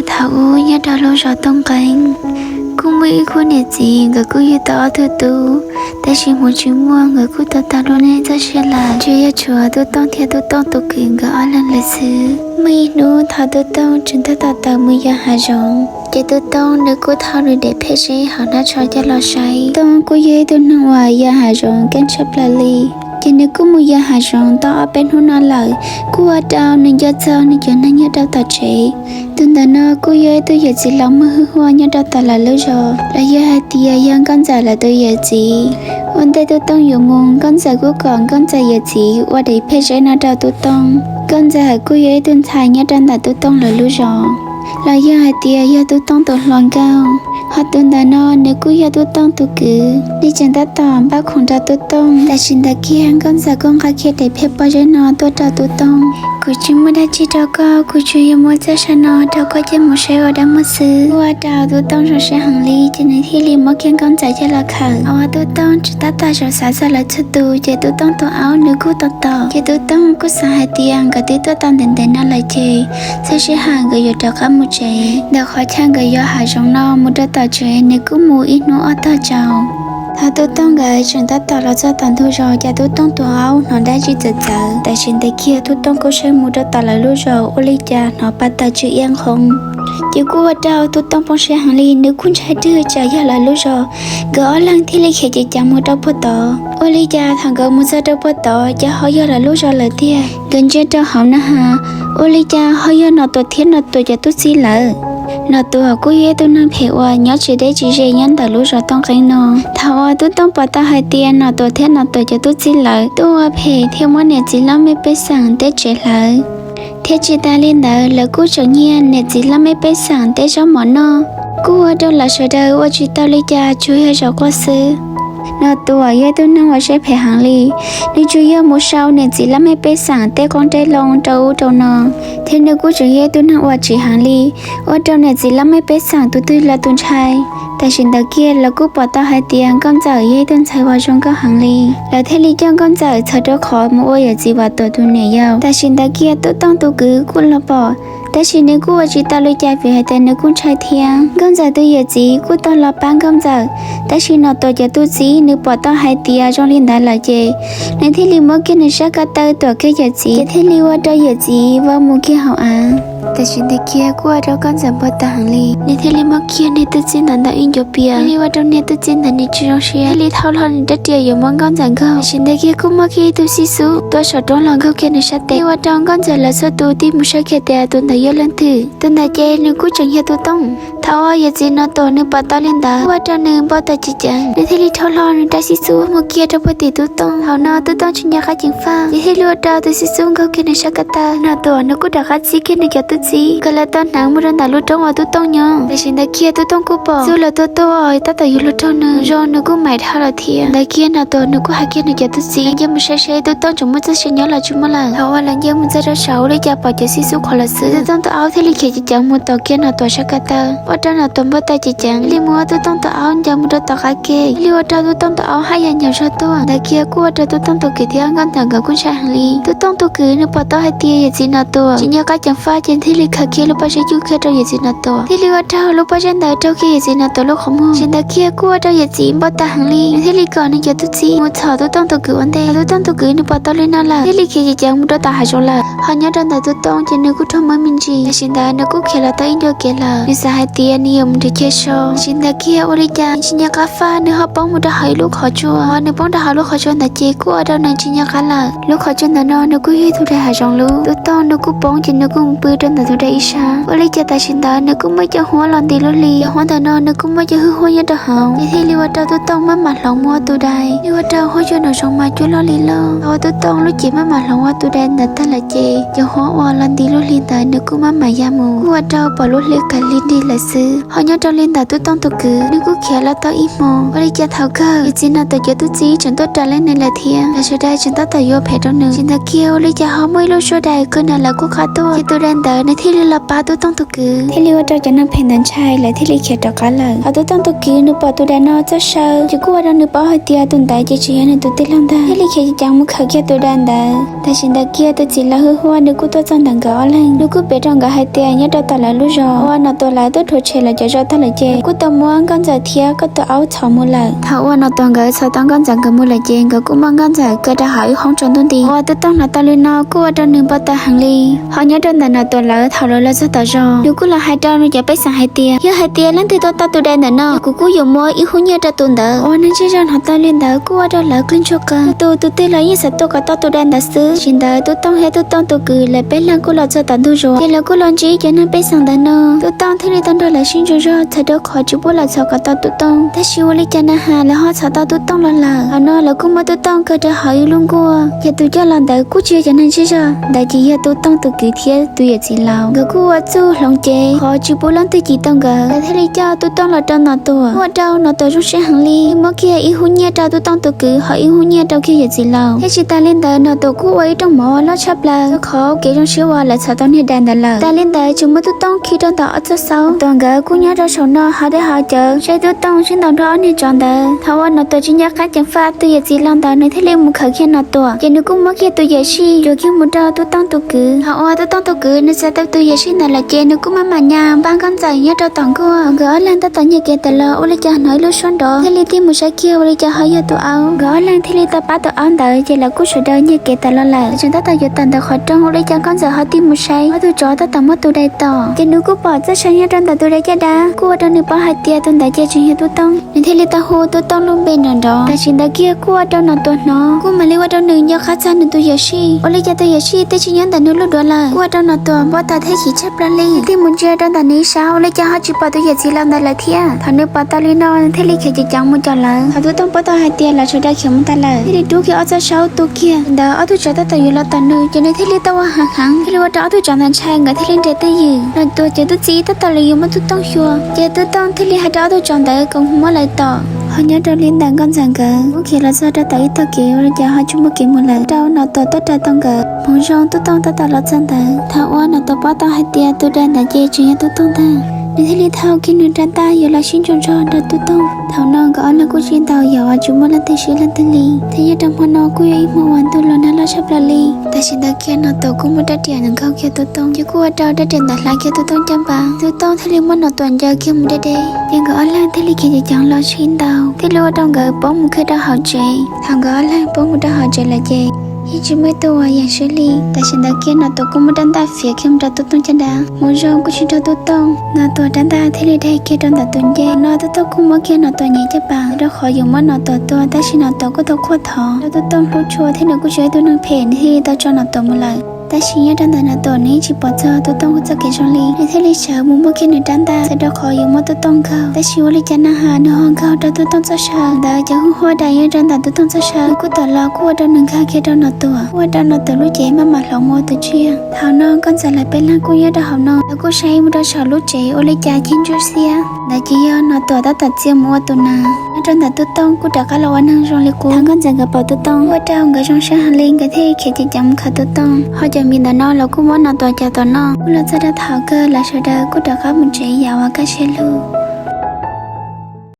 ก็ถาอูยาดาโลจอต้องกันกูไม่คู่เนี่ยจริงก็กูอยู่ต่อเธอตูแต่ชิมูชิมัวก็กูต่อตาโลเนี่ยจะเชื่อละช่วยชัวตัวต้องเทียตัวต้องตัวกินก็อันนั้นเลยสิไม่รู้ถ้าตัวต้องจนถ้าตามือยาหาจงเจตัวต้องนึกกูเท่าหรือเด็กเพชรหาหน้าชอยจะรอใช้ต้องกูเย่ตัวหนึ่งว่ายาหาจงกันชับลาลีchỉ nếu cứ mua nhà hàng rong to bên hôm nay lại cô ở đâu nên giờ sao nên giờ nên nhớ đâu ta chị từ đó nó cô giờ tôi giờ chỉ lòng mơ hoa nhớ đâu ta là lâu rồi là giờ hai tia yang con già là tôi giờ chỉวันแต่ตัวต้องอยู่งงก้อนใจกูก่อนก้อนใจอย่าจีว่าได้เพชรน่าดาวตัวต้องก้อนใจกูยัยตุนชายเนี่ยดันแต่ตัวต้องเลยรู้จอแล้วยาเตียยาตัวต้องตัวหลอนเก้าหอตุนดานอเนกูยาตัวต้องตัวกือดิฉันตัดต่อบ้าของดาวตัวต้องแต่ฉันตะเกียงก้อนใจก้องคาเคียได้เพชรปอยนอตัวดาวตัวต้องกูจึงไม่ได้จีดอกก็กูช่วยมัวจะชนะดอกก็จะมัวใช้ว่าได้มัวซื้อว่าดาวตัวต้องเราใช้หังลีจะในที่ลีมัวเคียงก้อนใจจะละขังเอาตัวต้องจุดตัดตาจะสาสละชุดตูเจตัวต้องตัวเอาเนื้อกูต่อเจตัวต้องกูสาหเตียงกับที่ตัวตันเด่นๆนั่นแหละเจจะใช้ห่างก็อยู่ดอกก็มัวเจเดี๋ยวขอช่างก็ย่อหาจงนอมัวต่อเจเนื้อกูมัวอีโนอัตเจ้าถ้าตัวต้องไงฉันตัดต่อเราจะตันทุรอจะตัวต้องตัวเอาหนอนได้จีจะเจอแต่ฉันได้เคียตัวต้องก็ใช้มุดต่อละลูกรอโอลิจาหนอปัตตาจือยังคงจะกูว่าเจ้าตัวต้องป้องใช้หังลีนึกคุณใช้ดื้อจะยาละลูกรอก็อันลังที่เลยเขียนจะมุดต่อต่อโอลิจาทางก็มุดจะต่อจะเขายาละลูกรอเลยเตี้ยกันจะเจ้าเขานะฮะโอลิจาเขายาหนอตัวเทียนหนอตัวจะตุสีเลยนอตัวกูเย่ตัวนั่งเพว่าย้อนจีได้จีเจยันแต่รู้จะต้องกันนอถ้าว่าตัวต้องปตาให้เตียนนอตัวเทียนนอตัวจะตุจีเลยตัวเพเที่ยวมันเนี่ยจีละไม่ไปสั่งได้เจเลยเที่ยวจีตาเล่นเด้อแล้วกูจะเงียนเนี่ยจีละไม่ไปสั่งได้จอมอนอกูว่าเดี๋ยวละเฉยเด้อว่าจีตาเลยจะช่วยให้เราก็ซื้อนอตัวเย่ตัวนั่งว่าใช้เพหังลีนี่ช่วยมุชาวเนี่ยจีละไม่ไปสั่งแต่ก่อนได้ลองเจ้าตัวนอเที่ยวกูจะเย่ตัวนั่งว่าจีหังลีว่าเจ้าเนี่ยจีละไม่ไปสั่งตัวละตุนชัยแต่ฉันตะเกียแล้วกูปอตาให้เตียงก้อนจ่ายเย่ต้นชัยว่าจงก็หังลีแล้วเทลีจ้องก้อนจ่ายเธอจะขอมัวอย่าจีว่าตัวเนี่ยยาวแต่ฉันตะเกียตัวต้องตัวกือกุละปอแต่ฉันนึกว่าจีตาลุยใจไปให้แต่นึกคุณชายเทียงก้อนจ่ายตัวอย่าจีกูต้องรอปั้งก้อนจ่ายแต่ฉันนอตัวจะตัวจีนึกปอตาให้เตียจงลินได้ละเจในที่ลีมัวกินชักกะเตอตัวก็อย่าจีจะที่ลีว่าตัวอย่าจีว่ามัวกินหาอ่ะแต่ฉันตะเกียกูว่าเราก้อนจ่ายปอตาหังลีในที่ลีมัวกินในตัวจีนั้นอินโยเปียลีว่าตรงนี้ตัวจีนั้นในจีรงเชียลีเท่าหล่อนเดียวอยู่มังก้อนจ่ายก็ฉันตะเกียกูมัวกินตัวซิสุตัวชดตรงหลังเขาเขียนในชัดเตว่าตรงก้อนจ่ายละสัตว์ที่มุชเขียนแต่ตัวไหนยันถือตัวไหนเจนึกกูจังเหี้ยตัวต้องถ้าว่าอย่าจีนตัวนึกปอตาลินดาว่าตอนนึงปอตาจีจังในที่ลีเท่าหล่อนได้ซิสุมัวเกียตัวปฏิตัวต้องเขาหน้าตัวต้องชินยาข้าจิงฟ้าที่ลีว่าดาวตัวซิสุเขาเขียนในชักกะตาหน้าตัวนึกกูดักข้าจีเขียนในแก่ตัวจีก็เลยตอนนั้นมุรันดาลุตรงว่าตัวต้องยองแต่ฉันตะเกียตัวต้องกูบอกสู้ละตัวอ้อยตั้งแต่อยู่ลุตรงนึงรอนึกกูหมายท่าละเทียตะเกียหน้าตัวนึกกูหาเขียนในแก่ตัวจียังไม่ใช่ตัวต้องจงมุจะชินยาละจุมาละเขาว่าหลังยังมุจะเราเช้าเลยจะปล่อยจะซิสุขอละซื้อตัวต้องตัวเอาที่ลีเขียนจีจังมุตัวเกียหน้าตัวชักกะตาว่าตอนหน้าตัวบัตรจีจังลีมัวตัวต้องตัวเอาจังมุตัวข้าเกยลีว่าตัวต้องตัวเอาให้ยันยาวชดตัวตะเกียกูว่าตัวต้องตัวเกที่อังกันต่างกับคุณชายหังลีตัวต้องตัวกือนึกปอตัวให้เตียอย่าจีหน้าตัวชินยาก็จังฟ้าเจนที่ลีขาเกียลูกป้าใช้ยูเขียตัวอย่าจีหน้าตัวที่ลีว่าเท่าลูกป้าเจนได้เท่าเกียอย่าจีหน้าตัวลูกของมึงฉันตะเกียกูว่าตัวอย่าจีบัตรหังลีที่ลีก่อนนึกอย่าตุจีมุดเท้าตัวต้องตัวกือวันเดตัวต้องตัวกือนึกปอตัวเลยน่าละที่ลีเขียจังมุดตัวตาหายจงละหันยาดันแต่ตัวต้องเจนนึกกูทำมันมินจีแต่ฉันได้นึกกูเขียนละตัวอินโดเกล่านิสัยเตียนิยมที่เขียชอฉันตะเกียโอริจาชินยากาฟ้านึกเขาป้องมุดหายลูกขอจัวนึกป้องหาลูกขอจัวแต่เจกูเอาดาวในชินยากาละลูกขอจัวแต่นอนนึกกูให้ทุเรศหายจงลูตัวต้องนึกกูป้องจินนึกกูปืนดันแต่ทุเรศอิชาโอริจาแต่ฉันได้นึกกูไม่จะหัวหลอนตีลุลีหัวแต่นอนนึกกูไม่จะหื้อหัวยัดหางที่ลีว่าตัวต้องไม่หมัดหลงมัวตัวใดลีว่าตัวหัวจนหนูชงมาจุลลีลอเอาตัวต้องรู้จีไม่หมัดหลงว่าตัวใดแต่ตั้งละเจจะหัววอลันตีลุลีแต่นึกกูไม่หมายยามูกูว่าตัวปลุกเล็กกันลิ้นดีละส ซื้อhọ nhớ trong lên tàu tôi tông tôi cứ nếu cứ khía là tao ít mò ở đây kia thảo cơ giờ chỉ là tao giờ tôi chỉ chúng tôi trả lên này là thiệt là sau đây chúng ta tao vô phải đâu nữa chính là kia ở đây kia họ mới lúc sau đây cứ này là cũng khá tốt khi tôi đang đợi này thì là ba tôi tông tôi cứ thì liệu cho cho nó phải đánh trai lại thì liệu khía cho cả lời họ tôi tông tôi cứ nếu bỏ tôi đang nói cho sao chỉ có đang nếu bỏ hơi tia tuần đại chỉ nên tôi tin lòng ta thì liệu khía chẳng muốn khởi kia tôi đang đợiแต่ฉันตะเกียตัวจีละหัวนึกกูตัวจังดังก็อะไรนึกกูเปิดจังก็ให้เตียเนี่ยตัวตลาดรู้จอว่าน่ะตัวหลายตัวถูกเชลจะจอตลาดเจกูตัวม้วนกันจะเทียก็ตัวเอาชอมูละถ้าว่าน่ะตัวก็ชอตั้งกันจังก็มูละเจงก็กูมังกันจะก็ได้หายห้องจนต้นตีว่าตัวต้องน่ะตะลินอกูว่าตัวนึงบ่ตะหังลีเขาเนี่ยตัวน่ะตัวหลายถ้าเราละจะต่อจอนึกกูละให้ตัวนึงจะไปสั่งให้เตียอย่าให้เตียลั่นที่ตัวตาตัวแดงน่ะเนาะกูอยู่มัวอีหุ่นเนี่ยตัวตุนเด้อว่านั่นจะจอนหาตะลินเด้อกูว่าตัวหลายขึ้นชกกันตัวตีละยิ่งสัตว์ตัวก็ตัวแดงเด้อซื้อฉันเด้อตัวต้องให้ตัวต้องตัวคือเลยเป็นหลังกูเราจะตัดดูจอที่เรากูลองจีจะนั่งไปสั่งเด้อเนาะตัวต้องที่เราต้องดูแลชินจอเธอเด้อขอจูบเราชอบกับตัวต้องแต่ชิวเลยจะน่าหาแล้วเขาชอบตัวต้องละละอันนั้นเรากูมาตัวต้องก็จะหายลุงกูอย่าตัวจะหลังเด้อกูเชื่อจะนั่งจีจ้ะได้จีอย่าตัวต้องตัวคือเทียตัวอย่าจีเราก็กูว่าจูลองเจขอจูบหลังตัวจีต้องก็แต่ที่เราจะตัวต้องเราต้องนอตัวว่าเจ้านอตัวรุ่งเสียหังลีเมื่อกี้อีหุ่นเนี่ยเจ้าตัวต้องตัวคือหายอีหุ่นเนี่ยเจ้าคืออย่าจีเราให้ชิตาเล่นเด้อนอตัวกูไว้ต้องหมอแล้วชับละก็ขอเกจงเชื่อว่าเราจะต้องให้แดนเด้อละตาเล่นเด้อจุ่มตัวต้องคิดต้องอัดเสาตัวก็กูเนี่ยเราชนนอหาได้หาเจอใช้ตัวต้องฉันต้องรอเนี่ยจอนเด้อถ้าว่านอตัวจินยาคัดจังฟ้าตัวอย่าจีลังเด้อในทะเลมุขเขียนนอตัวยันนึกกูเมื่อกี้ตัวอย่าชีโยกิมุดาตัวต้องตัวคือหาว่าตัวต้องตัวคือในใจตัวอย่าชีนั่นแหละเจนึกกูมาหมันยามบางกันใจเนี่ยเราต้องกูก็ลังตัวต้องอย่าเกตละอุลจะน้อยลุชนดอทะเลที่มุชาเกียวอุลจะหายตัวเอาก็ลังทะเลตัวป้าตัวอันเด้อเจละกูสุดเด้อเนี่ยเกตละละฉันตัวอยู่ตันตัวขอจ้องอุลจะกันจะหาที่มุชัยว่าตัวจอตัวมาตัวใดต่อจะนึกกูปอดจะใช้ยันตัวใดจะด่ากูว่าตัวนึกป้าหายเตียตัวใดจะใช้ตัวต้องในทะเลตัวโหตัวต้องลงเป็นนอนดอแต่ฉันตะเกียกูว่าตัวนอนตัวน้อกูมาเรียกว่าตัวหนึ่งยาคัดจานตัวอย่าชีอุลจะตัวอย่าชีแต่ฉันยันแต่นึกลุดตัวละกูว่าตัวนอนตัวว่าตาเทขีเช็บละลีที่มุนเจอตัวนี้เช้าอุลจะหาจีปอตัวอย่าจีลังได้ละเทียถ้านึกปอตาลีนอนทะเลเขียจังมุนจอละถ้าตัวต้องปอตัวหายเตียละชุดได้เขียวมุนตาละที่ดูเขียวจะเช้าตัวเขียเดาเอาตัวจอตัวอยู่ละตัวนึงจะในทะเลตัวหางหางที่เรียกว่าตัวจอมันใช่กับทะเลเด็ดตัวยืนนั่นตัวเจตัวจีตัวเลยอยู่มันตัวต้องชัวเจตัวต้องทะเลหาตัวจอได้ก็หัวไหลต่อhọ nhớ đầu liên đảng con rằng cờ muốn khi là do đã tới tao kiểu rồi giờ họ chung một kiểu một lần đâu nó tôi tốt ra tông cờ muốn rong tôi tông tao lọt chân tờ thao oan nó tôi bắt tao hai tia tôi đang đã chơi chuyện tôi tông ta để thấy liên thao khi người trăn ta giờ là xin chọn cho đã tôi tông thao non có là cô chuyên tàu giờ chúng muốn là tay sĩ lên tên ly thế giờ trong hoa nó quy mà hoàn tôi lo nó sắp là ly ta xin ta kia nó tôi cũng muốn đã tiền những câu kia tôi tông chứ cô trao đã tiền đặt lại kia tôi tông chăm bà tôi tông thấy liên muốn nó toàn giờ kia một đây đây nhưng có là thấy liên kia chẳng lo xin tàu thế lúc trong gỡ bóng một cái đó họ chạy thằng gỡ là bóng một đó họ chạy là chạy khi chỉ mới tôiอย่างxử lýแต่ฉันตะเกียนตัวก็ไม่ดันตาเฟียเข้มตัวต้องจันดาหมดรองก็ชิดตัวต้องตัวดันตาที่เลยได้เกี่ยดันตาตุนเย่ตัวก็ไม่เกี่ยตัวใหญ่จะป่าเราขออยู่มันตัวแต่ฉันตัวก็ตัวขวดทองตัวต้องรู้ชัวที่หนูก็ช่วยตัวนึงเพนที่ตัวจอนตัวมาเลยแต่ฉันยังดันตาตัวนี้จีบปอดตัวต้องจะเกี่ยชลีในที่เลยเช้ามุมไม่เกี่ยดันตาจะเราขออยู่มันตัวต้องเขาแต่ชิวเลยจะน่าหาในห้องเขาตัวต้องจะเช้าแต่จะหัวได้ยังดันตาตัวต้องจะเช้ากูตัวเรากูว่าตัวหนึ่งข้าเกี่ยดันตัวว่าดันตัวรู้เจมาหลงโมตัวเชี่ยเท้านอนก็จะไหลเป็นล่างกูยังได้หอนอนแล้วกูใช้มือชารู้เจโอเลยจะกินจูเซียแต่จียอนตัวตัดเจียมัวตัวนาดันตาตัวต้องกูดักเราวันนั่งรอเลยกูทั้งกันจะกระเป๋าตัวต้องว่าเจ้ากับจงเชื่อหันเลงกับที่เขียนจำขาตัวต้องเขาจะมีแต่นอนแล้วกูว่าตัวจะตัวนอนกูเราจะได้ถาวเกอร์และเฉดกูดักกับมุนเจียาวกับเชลู